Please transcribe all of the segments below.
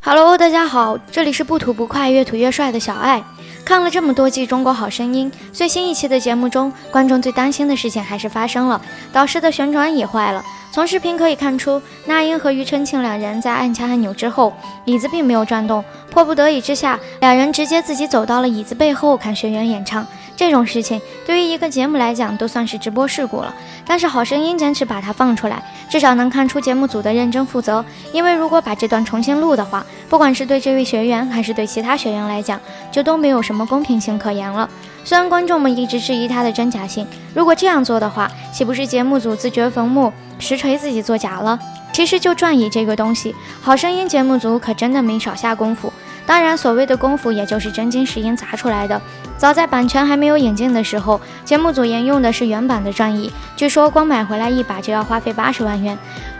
Hello， 大家好，这里是不吐不快越吐越帅的小爱。看了这么多季《中国好声音》，最新一期的节目中，观众最担心的事情还是发生了，导师的旋转椅坏了。从视频可以看出，那英和庾澄庆两人在按下按钮之后，椅子并没有转动，迫不得已之下，两人直接自己走到了椅子背后看学员演唱。这种事情对于一个节目来讲都算是直播事故了，但是好声音坚持把它放出来，至少能看出节目组的认真负责。因为如果把这段重新录的话，不管是对这位学员还是对其他学员来讲，就都没有什么公平性可言了。虽然观众们一直质疑它的真假性，如果这样做的话，岂不是节目组自掘坟墓，实锤自己作假了？其实就转椅这个东西，好声音节目组可真的没少下功夫。当然，所谓的功夫也就是真金实银砸出来的。早在版权还没有引进的时候，节目组沿用的是原版的转椅，据说光买回来一把就要花费80万元，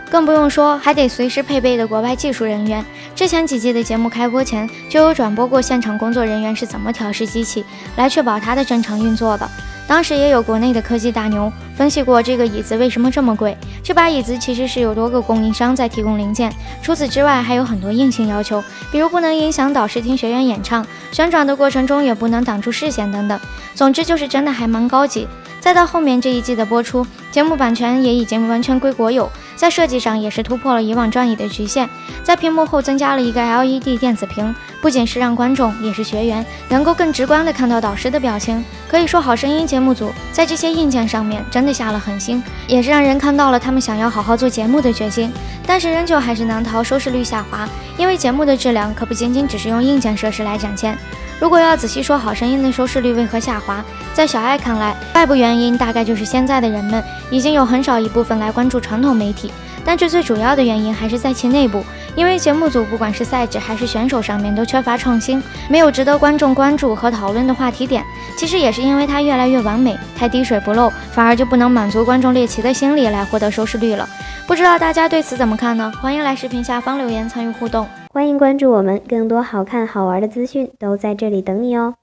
更不用说还得随时配备的国外技术人员。之前几季的节目开播前就有转播过现场工作人员是怎么调试机器来确保它的正常运作的。当时也有国内的科技大牛分析过这个椅子为什么这么贵，这把椅子其实是有多个供应商在提供零件，除此之外还有很多硬性要求，比如不能影响导师听学员演唱，旋转的过程中也不能挡住视线等等。总之就是真的还蛮高级。再到后面这一季的播出，节目版权也已经完全归国有，在设计上也是突破了以往转椅的局限，在屏幕后增加了一个 LED 电子屏，不仅是让观众也是学员能够更直观地看到导师的表情。可以说好声音节目组在这些硬件上面真的下了狠心，也是让人看到了他们想要好好做节目的决心。但是仍旧还是难逃收视率下滑，因为节目的质量可不仅仅只是用硬件设施来展现。如果要仔细说好声音的收视率为何下滑，在小爱看来，外部原因大概就是现在的人们已经有很少一部分来关注传统媒体，但是最主要的原因还是在其内部，因为节目组不管是赛制还是选手上面都缺乏创新，没有值得观众关注和讨论的话题点。其实也是因为它越来越完美，太滴水不漏，反而就不能满足观众猎奇的心理来获得收视率了。不知道大家对此怎么看呢？欢迎来视频下方留言参与互动，欢迎关注我们，更多好看好玩的资讯都在这里等你哦。